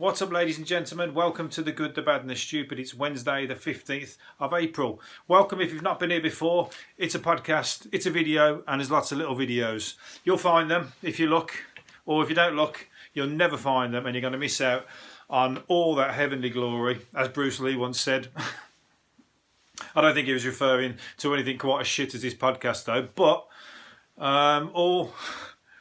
What's up, ladies and gentlemen? Welcome to The Good, The Bad and The Stupid. It's Wednesday the 15th of April. Welcome if you've not been here before. It's a podcast, it's a video, and there's lots of little videos. You'll find them if you look, or if you don't look, you'll never find them, and you're going to miss out on all that heavenly glory, as Bruce Lee once said. I don't think he was referring to anything quite as shit as this podcast though, but all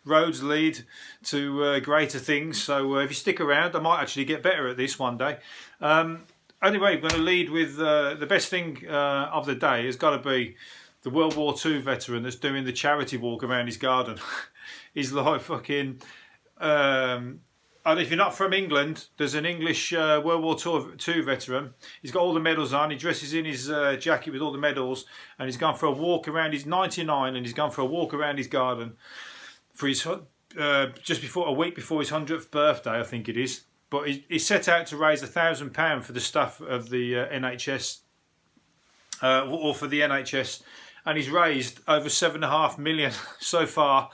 roads lead to greater things, so if you stick around I might actually get better at this one day. Anyway, I'm going to lead with the best thing of the day has got to be the World War II veteran that's doing the charity walk around his garden. He's like fucking and if you're not from England, there's an English World War II veteran. He's got all the medals on. He dresses in his jacket with all the medals, and he's gone for a walk around. He's 99, and he's gone for a walk around his garden for his just before a week before his 100th birthday, I think it is. But he set out to raise £1,000 for the staff of the NHS, or for the NHS, and he's raised over £7.5 million so far.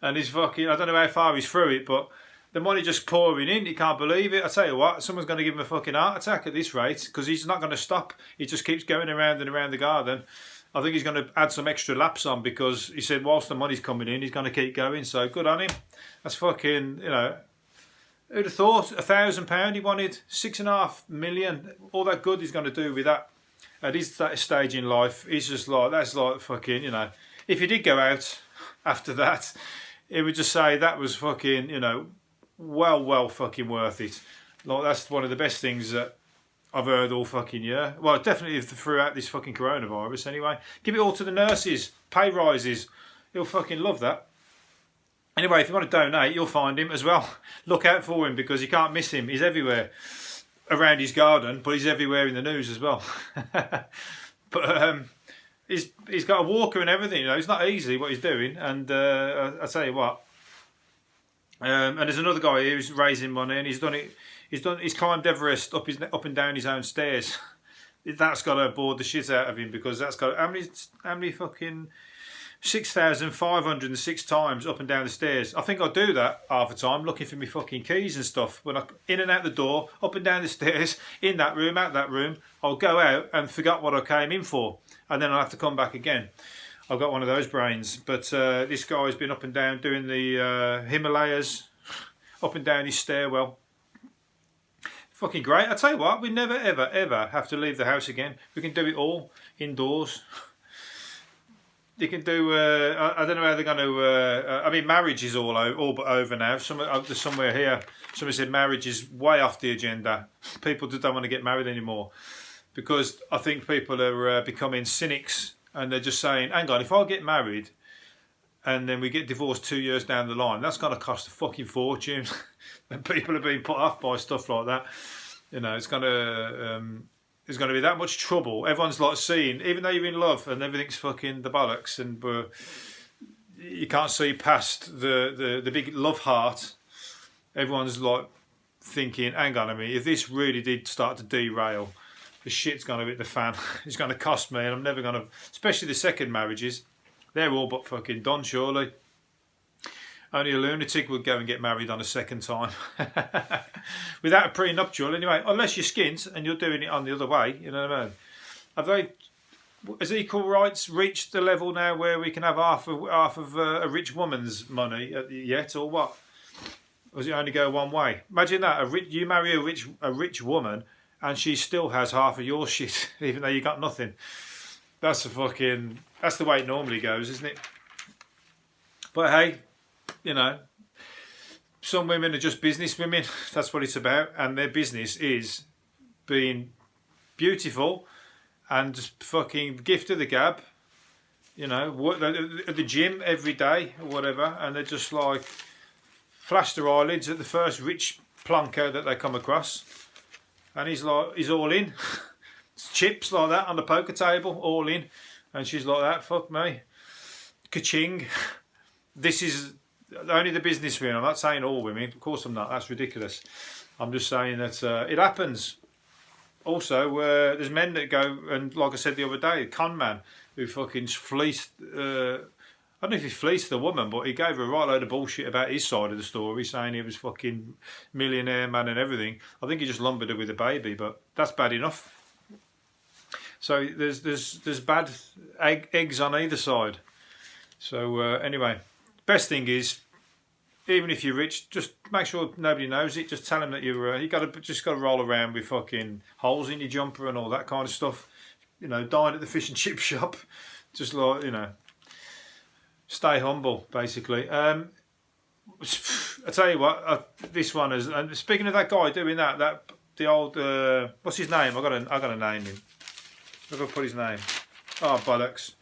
And he's fucking, I don't know how far he's through it, but the money just pouring in. You can't believe it. I tell you what, someone's going to give him a fucking heart attack at this rate, because he's not going to stop. He just keeps going around and around the garden. I think he's going to add some extra laps on, because he said whilst the money's coming in, he's going to keep going. So good on him. That's fucking, you know, who'd have thought £1,000? He wanted £6.5 million. All that good he's going to do with that at his stage in life. He's just like, that's like fucking, you know, if he did go out after that, he would just say that was fucking, you know, well fucking worth it. Like, that's one of the best things that I've heard all fucking year. Well, definitely throughout this fucking coronavirus anyway. Give it all to the nurses. Pay rises. He'll fucking love that. Anyway, if you want to donate, you'll find him as well. Look out for him, because you can't miss him. He's everywhere around his garden, but he's everywhere in the news as well. But he's got a walker and everything. You know, it's not easy what he's doing. And I tell you what. And there's another guy here who's raising money, and he's climbed Everest up and down his own stairs. That's got to bore the shit out of him, because that's got how many fucking 6,506 times up and down the stairs. I think I do that half the time, looking for my fucking keys and stuff. When I in and out the door, up and down the stairs, in that room, out that room, I'll go out and forget what I came in for, and then I'll have to come back again. I've got one of those brains. But this guy's been up and down doing the Himalayas, up and down his stairwell. Fucking great. I tell you what, we never ever have to leave the house again. We can do it all indoors. You can do, I don't know how they're going to, I mean, marriage is all but over now. There's somewhere here, somebody said marriage is way off the agenda. People just don't want to get married anymore, because I think people are becoming cynics. And they're just saying, hang on, if I get married and then we get divorced 2 years down the line, that's going to cost a fucking fortune. And people are being put off by stuff like that. You know, it's going to there's going to be that much trouble. Everyone's like seeing, even though you're in love and everything's fucking the bollocks, and you can't see past the big love heart. Everyone's like thinking, hang on a minute, if this really did start to derail, the shit's going to hit the fan. It's going to cost me, and I'm never going to, especially the second marriages, they're all but fucking done, surely. Only a lunatic would go and get married on a second time. Without a prenuptial, anyway, unless you're skint and you're doing it on the other way, you know what I mean? Has equal rights reached the level now where we can have half of a rich woman's money yet, or what? Or does it only go one way? Imagine that, you marry a rich woman, and she still has half of your shit, even though you got nothing. That's the way it normally goes, isn't it? But hey, you know, some women are just business women. That's what it's about. And their business is being beautiful and just fucking gift of the gab. You know, work at the gym every day or whatever. And they're just like, flash their eyelids at the first rich plonker that they come across. And he's all in. Chips like that on the poker table, all in. And she's like that, fuck me. Ka-ching. This is only the business women. I'm not saying all women. Of course I'm not. That's ridiculous. I'm just saying that it happens. Also, there's men that go, and like I said the other day, a con man who fucking fleeced I don't know if he fleeced the woman, but he gave her a right load of bullshit about his side of the story, saying he was fucking millionaire man and everything. I think he just lumbered her with a baby, but that's bad enough. So there's bad eggs on either side. So anyway, best thing is, even if you're rich, just make sure nobody knows it. Just tell them that you got to roll around with fucking holes in your jumper and all that kind of stuff. You know, dine at the fish and chip shop. Just like, you know, stay humble, basically. I tell you what, this one is. And speaking of that guy doing that the old what's his name? I got to name him. Where have I put his name? Oh, bollocks.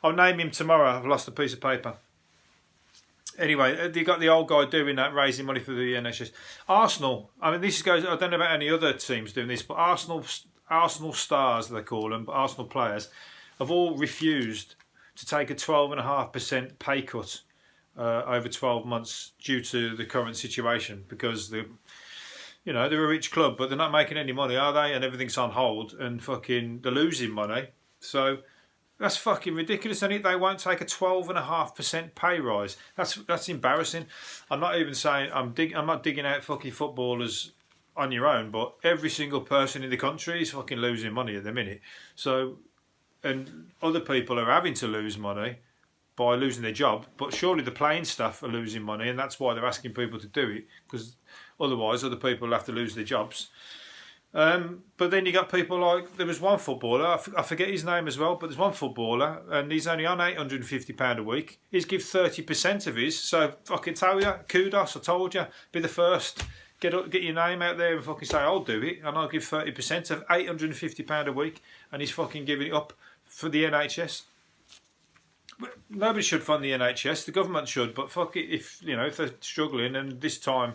I'll name him tomorrow. I've lost a piece of paper. Anyway, you got the old guy doing that, raising money for the NHS. Arsenal, I mean, this goes, I don't know about any other teams doing this, but Arsenal stars, they call them, but Arsenal players, have all refused to take a 12.5% pay cut over 12 months due to the current situation, because they're a rich club, but they're not making any money, are they? And everything's on hold, and fucking they're losing money. So that's fucking ridiculous, isn't it? They won't take a 12.5% pay rise. That's embarrassing. I'm not even saying I'm not digging out fucking footballers on your own, but every single person in the country is fucking losing money at the minute. So, and other people are having to lose money by losing their job, but surely the playing staff are losing money, and that's why they're asking people to do it, because otherwise other people will have to lose their jobs. But then you got people like, there was one footballer, I forget his name as well, but there's one footballer and he's only on £850 a week. He's give 30% of his, so fucking tell you, kudos, I told you, be the first. Get your name out there and fucking say, I'll do it, and I'll give 30% of £850 a week, and he's fucking giving it up for the NHS. Nobody should fund the NHS, the government should, but fuck it, if they're struggling, and this time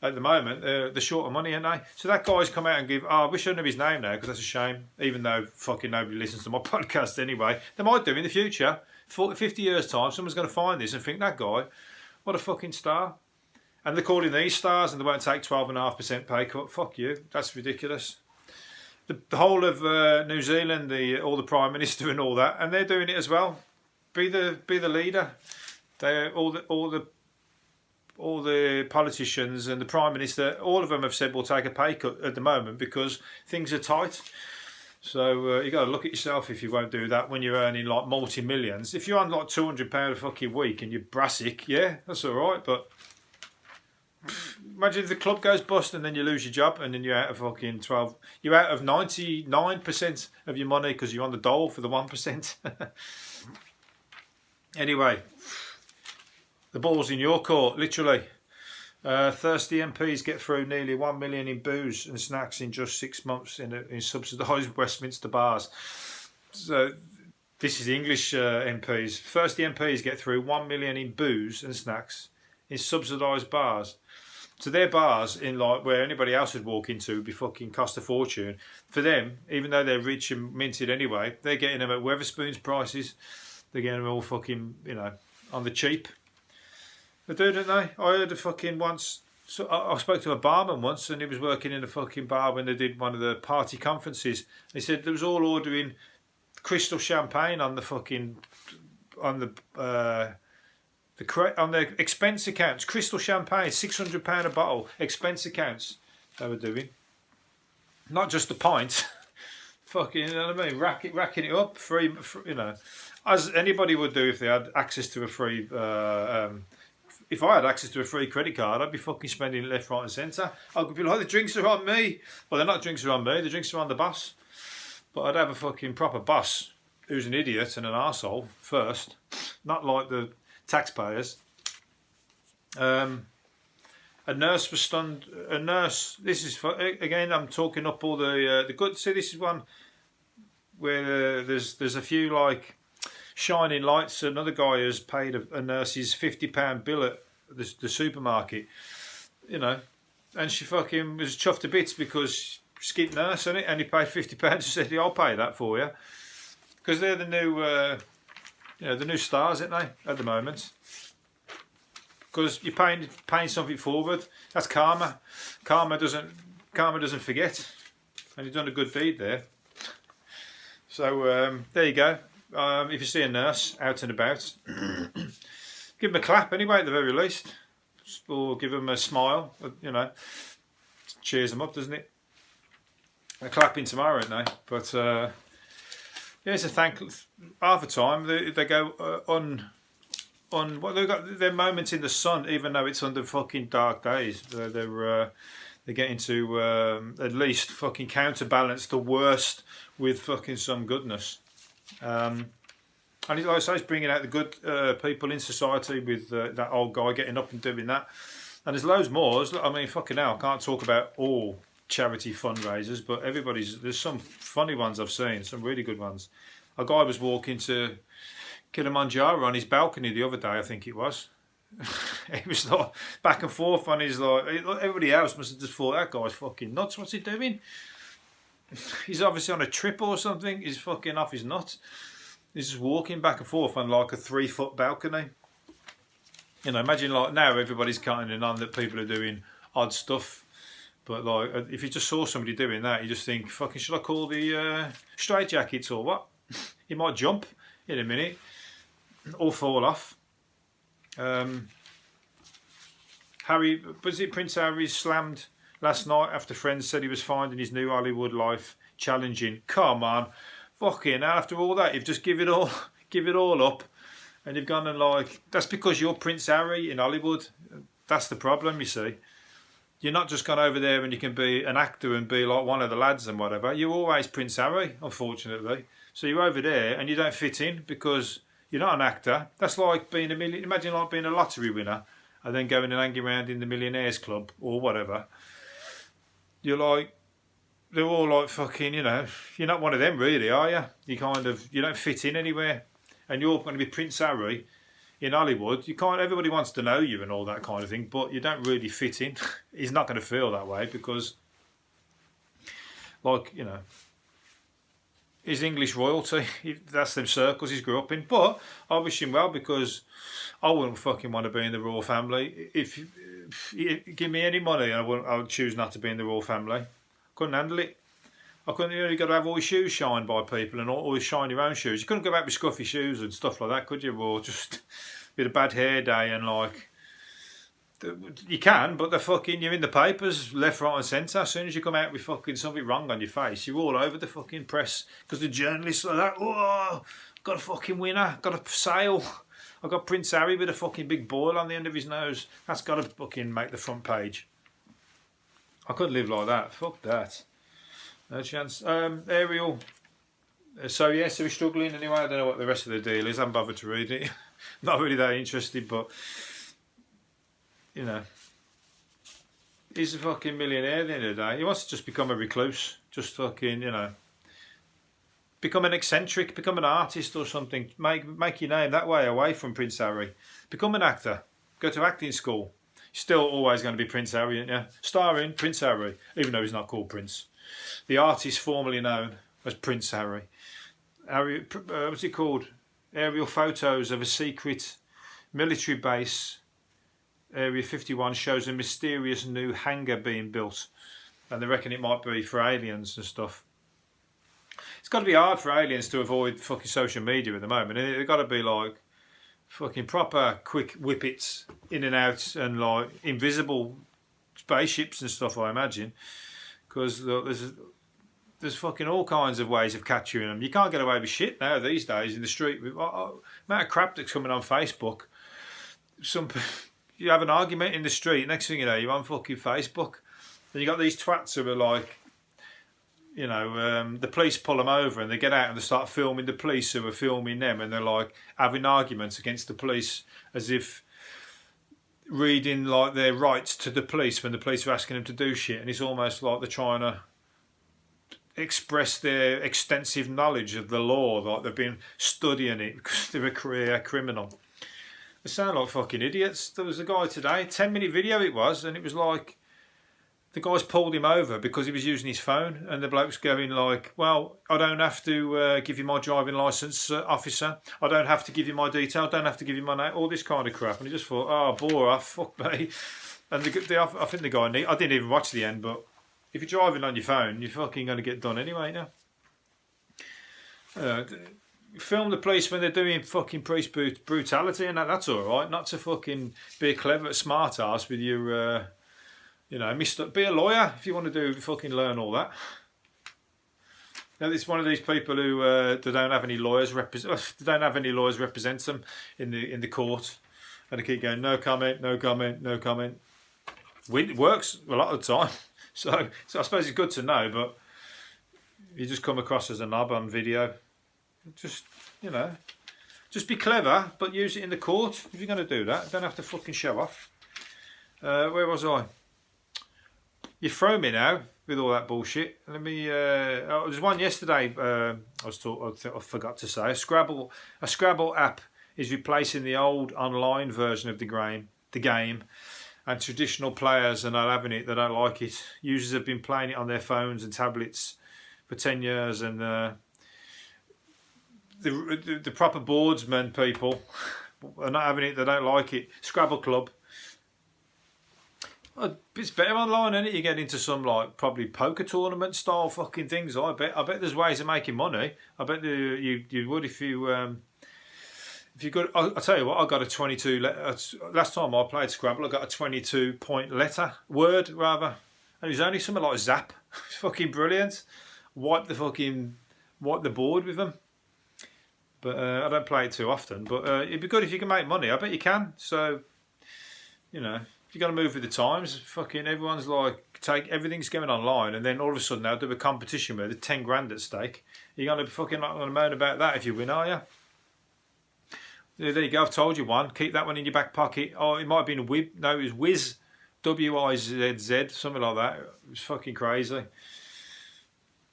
at the moment they're short of money, aren't they? So that guy's come out and give, I wish I knew his name now, because that's a shame, even though fucking nobody listens to my podcast anyway. They might do in the future. 50 years time, someone's going to find this and think, that guy, what a fucking star. And they're calling these stars, and they won't take 12.5% pay cut. Fuck you, that's ridiculous. The whole of New Zealand, all the Prime Minister and all that, and they're doing it as well. Be the leader. All the politicians and the Prime Minister, all of them have said we'll take a pay cut at the moment because things are tight. So you got to look at yourself if you won't do that when you're earning like multi-millions. If you're on like £200 a fucking week and you're brassic, yeah, that's all right. But imagine if the club goes bust and then you lose your job and then you're out of fucking 12. You're out of 99% of your money because you're on the dole for the 1%. Anyway, the ball's in your court, literally. Thirsty MPs get through nearly 1 million in booze and snacks in just 6 months in subsidised Westminster bars. So this is English MPs. Thirsty MPs get through 1 million in booze and snacks in subsidised bars. So their bars in like where anybody else would walk into would be fucking cost a fortune. For them, even though they're rich and minted anyway, they're getting them at Wetherspoons prices. They're getting them all fucking, on the cheap. They do, don't they? I heard a fucking once. So I spoke to a barman once, and he was working in a fucking bar when they did one of the party conferences. He said they was all ordering crystal champagne on the fucking on their expense accounts. Crystal champagne, £600 a bottle, expense accounts. They were doing not just a pint. Fucking, you know what I mean? Racking it up, free, as anybody would do if they had access to a free. If I had access to a free credit card, I'd be fucking spending it left, right, and centre. I could be like, the drinks are on me. Well, they're not drinks are on me. The drinks are on the boss. But I'd have a fucking proper boss who's an idiot and an arsehole first, not like the taxpayers. A nurse was stunned. A nurse. This is again. I'm talking up all the good. See, this is one where there's a few like shining lights. Another guy has paid a nurse's £50 bill at the supermarket, and she fucking was chuffed to bits because skint nurse, isn't it? And he paid £50. She said, "I'll pay that for you," because they're the new, the new stars, aren't they, at the moment? Because you're paying something forward. That's karma. Karma doesn't forget, and you've done a good deed there. So there you go. If you see a nurse out and about, Give them a clap anyway, at the very least, or give them a smile. You know, cheers them up, doesn't it? They're clapping tomorrow, aren't they? But yeah, it's a thank. Half the time they go on what they've got their moments in the sun, even though it's under fucking dark days. They're getting to at least fucking counterbalance the worst with fucking some goodness. And like I say, it's bringing out the good people in society with that old guy getting up and doing that. And there's loads more. I mean, fucking hell, I can't talk about all charity fundraisers, but there's some funny ones I've seen, some really good ones. A guy was walking to Kilimanjaro on his balcony the other day, I think it was. He was like back and forth on his, like, everybody else must have just thought, that guy's fucking nuts, what's he doing? He's obviously on a trip or something, he's fucking off his nuts. He's just walking back and forth on like a 3-foot balcony. You know, imagine like now everybody's counting on that people are doing odd stuff. But like, if you just saw somebody doing that, you just think, fucking, should I call the straitjackets or what? He might jump in a minute or fall off. Prince Harry slammed last night after friends said he was finding his new Hollywood life challenging. Come on, fucking hell, after all that, you've just give it all up, and you've gone and like, that's because you're Prince Harry in Hollywood. That's the problem, you see. You're not just gone over there and you can be an actor and be like one of the lads and whatever. You're always Prince Harry, unfortunately. So you're over there and you don't fit in because you're not an actor. That's like being imagine like being a lottery winner and then going and hanging around in the Millionaires Club or whatever. You're like, they're all like fucking, you know, you're not one of them really, are you? You don't fit in anywhere. And you're going to be Prince Harry in Hollywood. Everybody wants to know you and all that kind of thing, but you don't really fit in. He's not going to feel that way because, like, you know, he's English royalty. That's them circles he's grew up in. But I wish him well because I wouldn't fucking want to be in the royal family. If you give me any money, I would choose not to be in the royal family. Couldn't handle it. I couldn't. You got to have all your shoes shined by people and always shine your own shoes. You couldn't go back with scruffy shoes and stuff like that, could you? Or just with a bad hair day and like. You can, but you're in the papers left, right and centre. As soon as you come out with fucking something wrong on your face, you're all over the fucking press because the journalists are like, oh, got a fucking winner, got a sale. I got Prince Harry with a fucking big boil on the end of his nose. That's got to fucking make the front page. I couldn't live like that. Fuck that. No chance. Ariel. So he's struggling anyway. I don't know what the rest of the deal is. I haven't bothered to read it. Not really that interested, but you know, he's a fucking millionaire at the end of the day. He wants to just become a recluse. Just fucking, you know, become an eccentric, become an artist or something. Make your name that way away from Prince Harry. Become an actor. Go to acting school. Still always going to be Prince Harry, aren't you? Starring Prince Harry, even though he's not called Prince. The artist formerly known as Prince Harry. What's it called? Aerial photos of a secret military base. Area 51 shows a mysterious new hangar being built. And they reckon it might be for aliens and stuff. It's got to be hard for aliens to avoid fucking social media at the moment. They've got to be like fucking proper quick whippets in and out and like invisible spaceships and stuff, I imagine. Because there's fucking all kinds of ways of capturing them. You can't get away with shit now these days in the street. With amount of crap that's coming on Facebook. You have an argument in the street, next thing you know, you're on fucking Facebook. And you got these twats who are like, you know, the police pull them over and they get out and they start filming the police who are filming them, and they're like having arguments against the police as if reading like their rights to the police when the police are asking them to do shit. And it's almost like they're trying to express their extensive knowledge of the law, like they've been studying it because they're a career criminal. They sound like fucking idiots. There was a guy today, 10-minute video it was, and it was like the guys pulled him over because he was using his phone, and the bloke's going like, well, I don't have to give you my driving licence, officer. I don't have to give you my detail. I don't have to give you my name. All this kind of crap. And he just thought, oh, bore off, fuck me. And I think the guy, I didn't even watch the end, but if you're driving on your phone, you're fucking going to get done anyway now. film the police when they're doing fucking police brutality and that's all right. Not to fucking be a clever smart ass with your, be a lawyer if you want to fucking learn all that. Now, it's one of these people who they don't have any lawyers represent them in the court, and they keep going no comment, no comment, no comment. It works a lot of the time, so I suppose it's good to know. But you just come across as a knob on video. Just be clever, but use it in the court if you're going to do that. Don't have to fucking show off. Where was I? You throw me now with all that bullshit. Let me. There's one yesterday. I forgot to say. A Scrabble app is replacing the old online version of the game, and traditional players are not having it. They don't like it. Users have been playing it on their phones and tablets for 10 years, and the proper boardsmen people are not having it. They don't like it. Scrabble Club. It's better online, isn't it? You get into some probably poker tournament style fucking things. I bet there's ways of making money. I bet you would if you got. I'll tell you what. I got a 22. Last time I played Scrabble, I got a 22-point word, and it was only something like zap. It's fucking brilliant. Wipe the board with them. But I don't play it too often. But it'd be good if you can make money. I bet you can. So, you got to move with the times. Fucking everyone's everything's going online, and then all of a sudden they'll do a competition where there's 10 grand at stake. You're going to be fucking not going to moan about that if you win, are you? There you go. I've told you one. Keep that one in your back pocket. Oh, it might have been a Wib. No, it was Wiz, WIZZ, something like that. It was fucking crazy.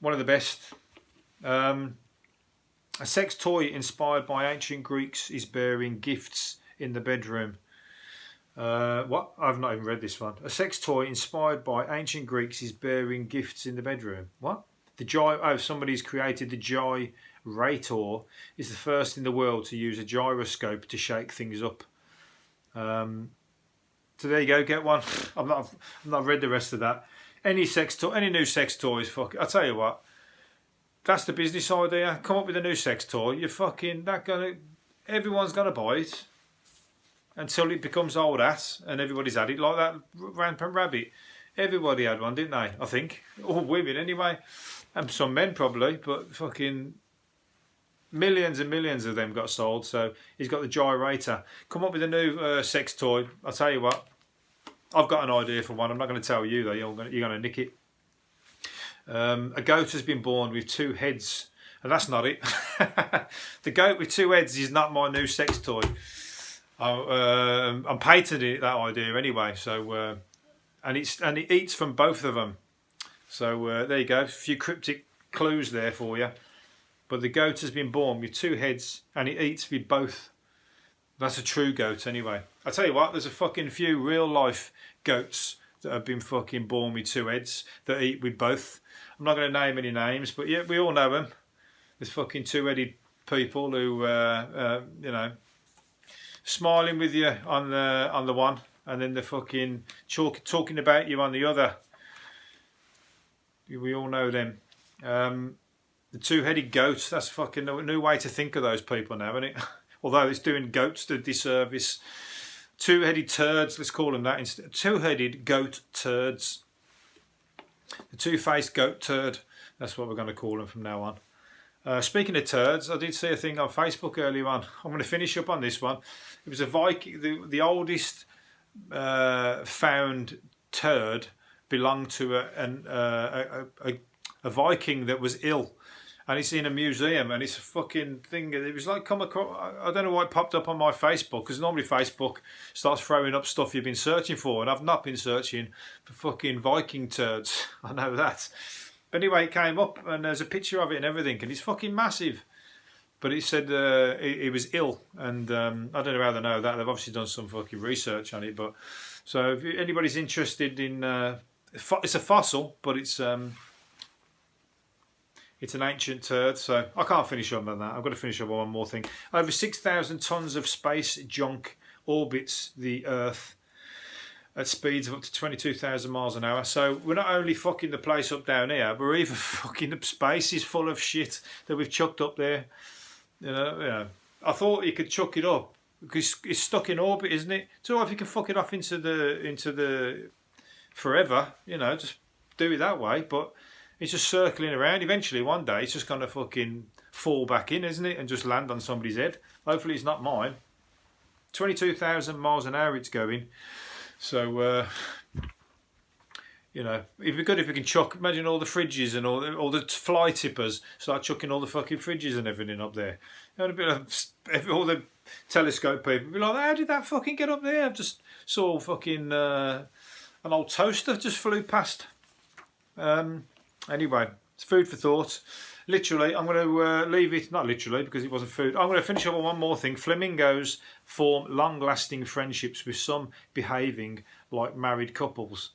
One of the best. A sex toy inspired by ancient Greeks is bearing gifts in the bedroom. What? I've not even read this one. A sex toy inspired by ancient Greeks is bearing gifts in the bedroom. What? Somebody's created the gyrator. Is the first in the world to use a gyroscope to shake things up. So there you go. Get one. I've not read the rest of that. Any new sex toys. I'll tell you what. That's the business idea. Come up with a new sex toy. Everyone's gonna buy it. Until it becomes old ass and everybody's had it, like that rampant rabbit. Everybody had one, didn't they? I think. All women anyway. And some men probably, but fucking millions and millions of them got sold. So he's got the gyrator. Come up with a new sex toy. I'll tell you what. I've got an idea for one. I'm not going to tell you though. You're going to nick it. A goat has been born with 2 heads. And that's not it. The goat with 2 heads is not my new sex toy. I'm patenting that idea anyway. So, and it eats from both of them. So there you go. A few cryptic clues there for you. But the goat has been born with 2 heads, and it eats with both. That's a true goat anyway. I tell you what, there's a fucking few real life goats that have been fucking born with 2 heads that eat with both. I'm not going to name any names, but yeah, we all know them. There's fucking 2-headed people who, smiling with you on the one, and then they're fucking talking about you on the other. We all know them. The 2-headed goats. That's fucking a new way to think of those people now, isn't it? Although it's doing goats the disservice. 2-headed turds. Let's call them that instead. 2-headed goat turds. The 2-faced goat turd. That's what we're going to call them from now on. Speaking of turds, I did see a thing on Facebook earlier on. I'm going to finish up on this one. It was a Viking. The oldest found turd belonged to a Viking that was ill, and it's in a museum, and it's a fucking thing. It was like come across. I don't know why it popped up on my Facebook, because normally Facebook starts throwing up stuff you've been searching for, and I've not been searching for fucking Viking turds. I know that. But anyway, it came up, and there's a picture of it and everything, and it's fucking massive. But it said it was ill, and I don't know how they know that. They've obviously done some fucking research on it. But so if anybody's interested in, it's a fossil, but it's an ancient turd. So I can't finish up on that. I've got to finish up on one more thing. Over 6,000 tons of space junk orbits the Earth at speeds of up to 22,000 miles an hour. So we're not only fucking the place up down here, we're even fucking the space is full of shit that we've chucked up there. You know. I thought you could chuck it up because it's stuck in orbit, isn't it? So if you can fuck it off into the forever, you know, just do it that way. But it's just circling around. Eventually, one day, it's just gonna fucking fall back in, isn't it, and just land on somebody's head. Hopefully, it's not mine. 22,000 miles an hour it's going. So. You know, it'd be good if we can chuck. Imagine all the fridges and all the fly tippers start chucking all the fucking fridges and everything up there. You know, all the telescope people be like, "How did that fucking get up there?" I've just saw fucking an old toaster just flew past. Anyway, it's food for thought. Literally, I'm going to leave it. Not literally because it wasn't food. I'm going to finish up on one more thing. Flamingos form long-lasting friendships with some behaving like married couples.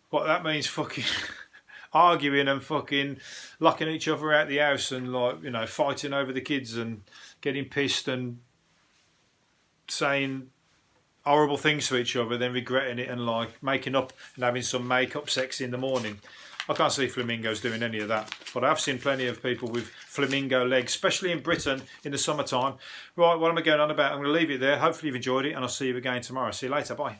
What that means, fucking arguing and fucking locking each other out the house and, like, you know, fighting over the kids and getting pissed and saying horrible things to each other, then regretting it and like making up and having some make-up sex in the morning. I can't see flamingos doing any of that, but I've seen plenty of people with flamingo legs, especially in Britain in the summertime. Right, what am I going on about? I'm going to leave it there. Hopefully you've enjoyed it, and I'll see you again tomorrow. See you later. Bye.